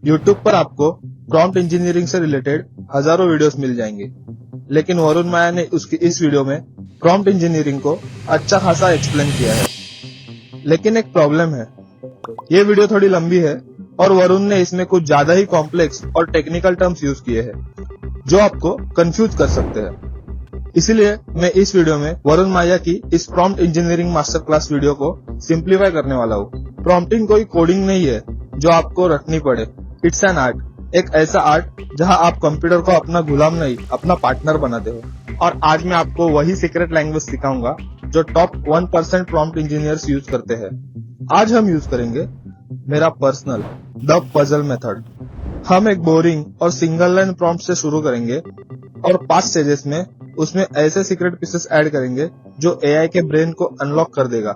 YouTube पर आपको prompt engineering से रिलेटेड हजारों वीडियोस मिल जाएंगे, लेकिन वरुण माया ने उसकी इस वीडियो में प्रॉम्प्ट इंजीनियरिंग को अच्छा खासा एक्सप्लेन किया है। लेकिन एक प्रॉब्लम है, ये वीडियो थोड़ी लंबी है और वरुण ने इसमें कुछ ज्यादा ही कॉम्प्लेक्स और टेक्निकल टर्म्स यूज किए हैं जो आपको कंफ्यूज कर सकते हैं। इसीलिए मैं इस वीडियो में वरुण माया की इस prompt engineering master class video को सिंप्लीफाई करने वाला हूँ। प्रॉम्प्टिंग कोई कोडिंग नहीं है जो आपको रटनी पड़े। इट्स एन आर्ट, एक ऐसा आर्ट जहां आप कंप्यूटर को अपना गुलाम नहीं अपना पार्टनर बनाते हो। और आज मैं आपको वही सीक्रेट लैंग्वेज सिखाऊंगा जो टॉप 1% प्रॉम्प्ट इंजीनियर्स यूज करते हैं। आज हम यूज करेंगे मेरा पर्सनल द पजल मेथड। हम एक बोरिंग और सिंगल लाइन प्रॉम्प्ट से शुरू करेंगे और 5 स्टेजेस में उसमें ऐसे सीक्रेट पीसेस ऐड करेंगे जो एआई के ब्रेन को अनलॉक कर देगा।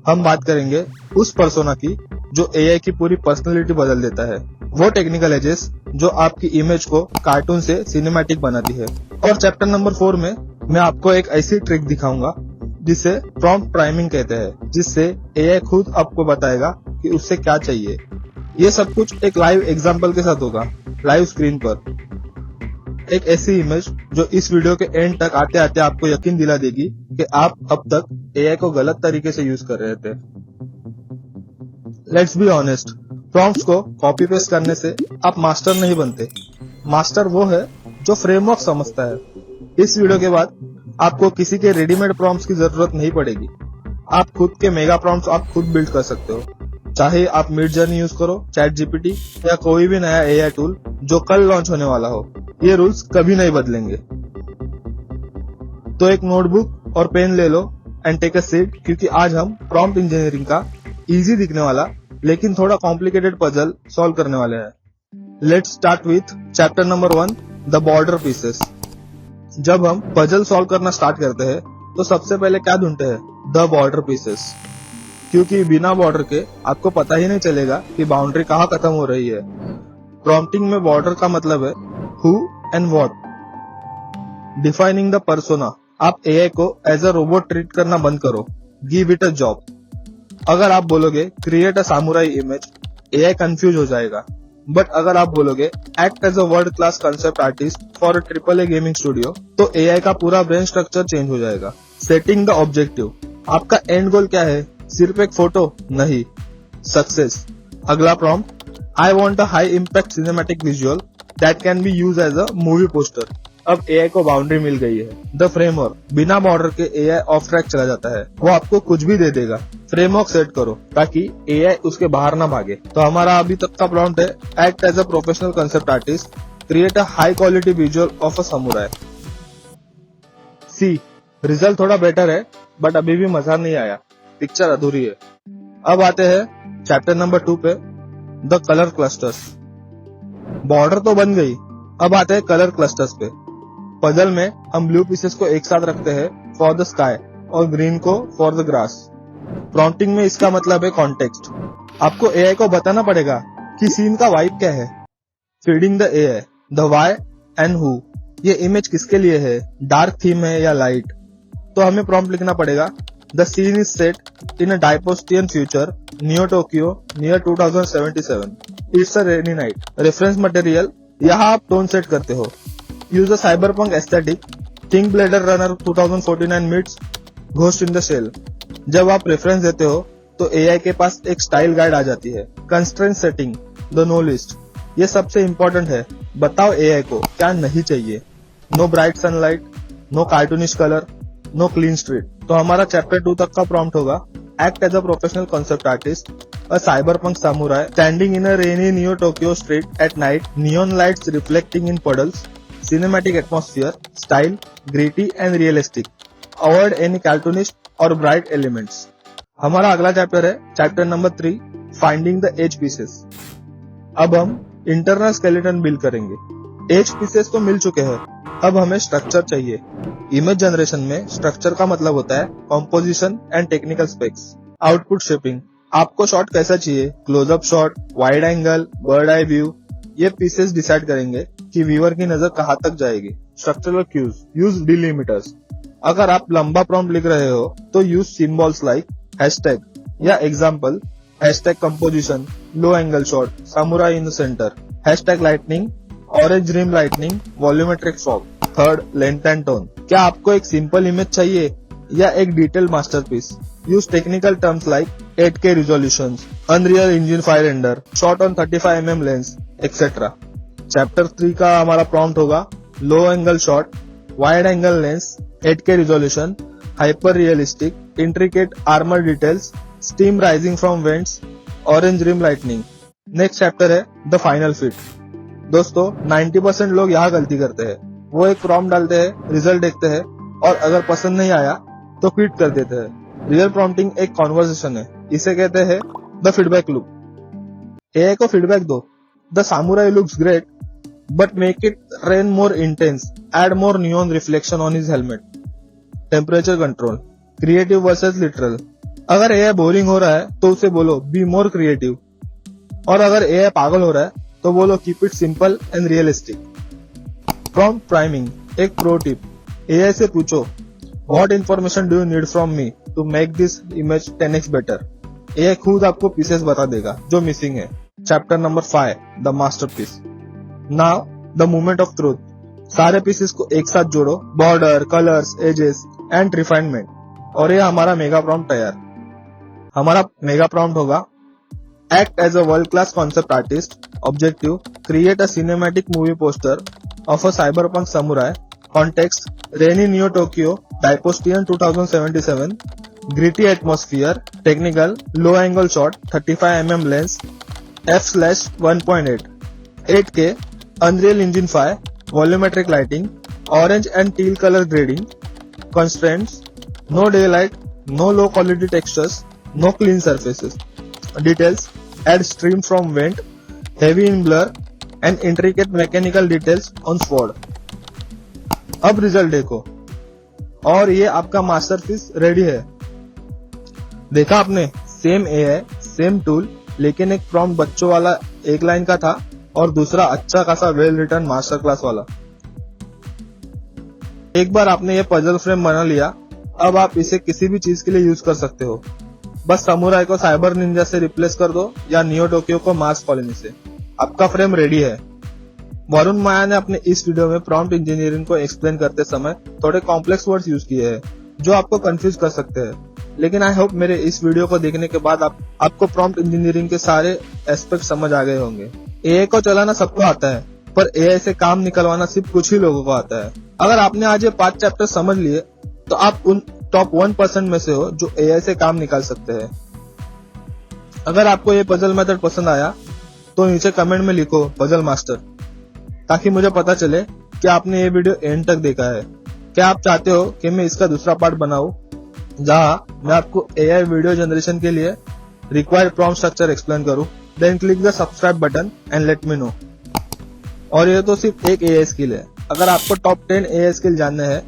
हम बात करेंगे उस पर्सोना की जो एआई की पूरी पर्सनालिटी बदल देता है, वो टेक्निकल एजेस जो आपकी इमेज को कार्टून से सिनेमैटिक बनाती है। और चैप्टर नंबर 4 में मैं आपको एक ऐसी ट्रिक दिखाऊंगा जिसे प्रॉम्प्ट प्राइमिंग कहते हैं, जिससे एआई खुद आपको बताएगा कि उससे क्या चाहिए। ये सब कुछ एक लाइव एग्जांपल के साथ होगा, लाइव स्क्रीन पर। एक ऐसी इमेज जो इस वीडियो के एंड तक आते आते आपको यकीन दिला देगी कि आप अब तक एआई को गलत तरीके से यूज कर रहे थे। लेट्स बी ऑनेस्ट, प्रॉम्प्ट्स को कॉपी पेस्ट करने से आप मास्टर नहीं बनते। मास्टर वो है जो फ्रेमवर्क समझता है। इस वीडियो के बाद आपको किसी के रेडीमेड प्रॉम्प्ट्स की जरूरत नहीं पड़ेगी। आप खुद के मेगा प्रॉम्प्ट्स आप खुद बिल्ड कर सकते हो। चाहे आप मिड जर्नी यूज करो, चैट जीपीटी या कोई भी नया एआई टूल जो कल लॉन्च होने वाला हो, ये रूल्स कभी नहीं बदलेंगे। तो एक नोटबुक और पेन ले लो एंड टेक अ सीट, क्योंकि आज हम प्रॉम्प्ट इंजीनियरिंग का इजी दिखने वाला लेकिन थोड़ा कॉम्प्लिकेटेड पजल सॉल्व करने वाले हैं। Let's start with chapter number 1, the border pieces. जब हम पजल सॉल्व करना स्टार्ट करते हैं तो सबसे पहले क्या ढूंढते हैं? द बॉर्डर पीसेस, क्योंकि बिना बॉर्डर के आपको पता ही नहीं चलेगा कि बाउंड्री कहाँ खत्म हो रही है। प्रॉम्प्टिंग में बॉर्डर का मतलब है who and what. Defining the persona, आप एआई को एज अ रोबोट ट्रीट करना बंद करो, गिव इट अ जॉब। अगर आप बोलोगे create a samurai image, AI confuse हो जाएगा। बट अगर आप बोलोगे act as a world class concept artist for a AAA gaming studio, तो एआई का पूरा ब्रेन स्ट्रक्चर चेंज हो जाएगा। सेटिंग द ऑब्जेक्टिव, आपका एंड गोल क्या है? सिर्फ एक फोटो नहीं, सक्सेस। अगला prompt, I want a high impact cinematic visual that can be use as a movie poster. अब एआई को बाउंड्री मिल गई है। द फ्रेमवर्क, बिना बॉर्डर के एआई ऑफ ट्रैक चला जाता है, वो आपको कुछ भी दे देगा। फ्रेमवर्क सेट करो ताकि एआई उसके बाहर ना भागे। तो हमारा अभी तक का प्रॉम्प्ट है act as a professional concept artist, create a high quality visual of a samurai. See, result थोड़ा बेटर है बट अभी भी मजा नहीं आया, पिक्चर अधूरी है। अब आते हैं चैप्टर नंबर 2 पे, द कलर क्लस्टर्स। बॉर्डर तो बन गई, अब आते हैं कलर क्लस्टर्स पे। पजल में हम ब्लू पीसेस को एक साथ रखते हैं फॉर द स्काई और ग्रीन को फॉर द ग्रास। प्रॉम्प्टिंग में इसका मतलब है कॉन्टेक्स्ट। आपको एआई को बताना पड़ेगा कि सीन का वाइब क्या है। Feeding the AI, the why and who, ये इमेज किसके लिए है, डार्क थीम है या लाइट। तो हमें प्रॉम्प्ट लिखना पड़ेगा the scene is set in a dystopian future near Tokyo near 2077। It's a rainy night. Reference material, यहाँ आप टोन सेट करते हो। Use a cyberpunk aesthetic, think Blade Runner 2049 meets Ghost in the Shell. जब आप reference देते हो तो AI के पास एक स्टाइल गाइड आ जाती है। Constraint setting, the no list, ये सबसे इंपॉर्टेंट है। बताओ एआई को क्या नहीं चाहिए। No bright sunlight, no cartoonish colour, no clean street. तो हमारा चैप्टर 2 तक का प्रॉम्प्ट होगा act as a professional concept artist, a cyberpunk samurai standing in a rainy Neo Tokyo street at night, neon lights reflecting in puddles, cinematic atmosphere, style, gritty and realistic. Avoid any cartoonish or bright elements. हमारा अगला chapter है chapter number 3, finding the edge pieces. अब हम internal skeleton build करेंगे। Edge pieces तो मिल चुके हैं, अब हमें स्ट्रक्चर चाहिए। इमेज जनरेशन में स्ट्रक्चर का मतलब होता है composition and technical specs. Output shaping, आपको शॉट कैसा चाहिए, close up shot, wide angle, bird eye view, ये पीसेस डिसाइड करेंगे कि व्यूअर की नजर कहाँ तक जाएगी। Structural cues, use delimiters. अगर आप लंबा प्रॉम्प्ट लिख रहे हो तो यूज सिंबल्स लाइक हैशटैग या example hashtag composition, low angle shot, samurai in the centre, hashtag lightning, orange rim lightning, volumetric fog. Third, length and tone. क्या आपको एक सिंपल इमेज चाहिए या एक detail masterpiece? Use technical terms like 8K resolution, unreal engine 5 render, shot on 35mm lens, etcetera. Chapter 3 का हमारा prompt होगा low angle shot, wide angle lens, 8K resolution, hyper realistic, intricate armour details, steam rising from vents, orange rim lightning. Next chapter है the final fit. दोस्तों 90% लोग यहाँ गलती करते हैं। वो एक प्रॉम्प्ट डालते हैं, रिजल्ट देखते हैं और अगर पसंद नहीं आया तो क्विट कर देते हैं। रियल प्रॉम्प्टिंग एक कॉन्वर्सेशन है, इसे कहते हैं द फीडबैक लूप। एआई को फीडबैक दो, the samurai looks great but make it rain more intense, add more neon reflection on his helmet. Temperature control, creative versus literal. अगर एआई बोरिंग हो रहा है तो उसे बोलो बी मोर क्रिएटिव, और अगर एआई पागल हो रहा है तो बोलो keep it simple and realistic. Prompt priming, एक प्रो टिप। एआई से पूछो what information do you need from me to make this image 10x better. AI खुद आपको पीसेस बता देगा जो मिसिंग है। Chapter number 5, the masterpiece. Now the moment of truth. सारे पीसेस को एक साथ जोड़ो, border, colours, edges and refinement, और ये हमारा मेगा प्रॉम्प्ट तैयार। हमारा मेगा प्रॉम्प्ट होगा act as a world-class concept artist. Objective: create a cinematic movie poster of a cyberpunk samurai. Context: rainy Neo Tokyo, Daipostian 2077. Gritty atmosphere. Technical: low angle shot, 35mm lens, f/1.8, 8K, Unreal Engine 5, volumetric lighting, orange and teal color grading. Constraints: no daylight, no low quality textures, no clean surfaces. Details: add stream from vent, heavy in blur and intricate mechanical details on sword. अब result देखो, और ये आपका masterpiece ready है। देखा आपने, same AI, same tool, लेकिन एक प्रॉम्प्ट बच्चों वाला एक लाइन का था और दूसरा अच्छा खासा वेल रिटन मास्टर क्लास वाला। एक बार आपने ये पजल फ्रेम बना लिया, अब आप इसे किसी भी चीज के लिए यूज कर सकते हो। बस समुराई को साइबर निंजा से रिप्लेस कर दो या नियो टोक्यो को मार्स कॉलोनी से, आपका फ्रेम रेडी है। वरुण माया ने अपने इस वीडियो में प्रॉम्प्ट इंजीनियरिंग को एक्सप्लेन करते समय थोड़े कॉम्प्लेक्स वर्ड्स यूज किए हैं जो आपको कंफ्यूज कर सकते हैं, लेकिन आई होप मेरे इस वीडियो को देखने के बाद आपको प्रॉम्प्ट इंजीनियरिंग के सारे एस्पेक्ट समझ आ गए होंगे। एआई को चलाना सबको आता है, पर एआई से काम निकलवाना सिर्फ कुछ ही लोगों को आता है। अगर आपने आज ये 5 चैप्टर समझ लिए तो आप उन टॉप 1% में से हो जो एआई से काम निकाल सकते हैं। अगर आपको ये पजल मेथड पसंद आया तो नीचे कमेंट में लिखो पजल मास्टर, ताकि मुझे पता चले कि आपने ये वीडियो एंड तक देखा है। क्या आप चाहते हो कि मैं इसका दूसरा पार्ट बनाऊं जहां मैं आपको एआई वीडियो जनरेशन के लिए रिक्वायर्ड प्रॉम्प्ट स्ट्रक्चर एक्सप्लेन करूं? Then click the subscribe button and let me know. और ये तो सिर्फ एक एआई स्किल है। अगर आपको टॉप 10 एआई स्किल जानने हैं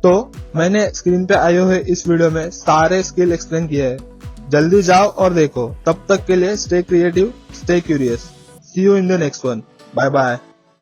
तो मैंने स्क्रीन पे आए हुए इस वीडियो में सारे स्किल एक्सप्लेन किए हैं। जल्दी जाओ और देखो। तब तक के लिए stay creative, stay curious. See you in the next one. Bye bye.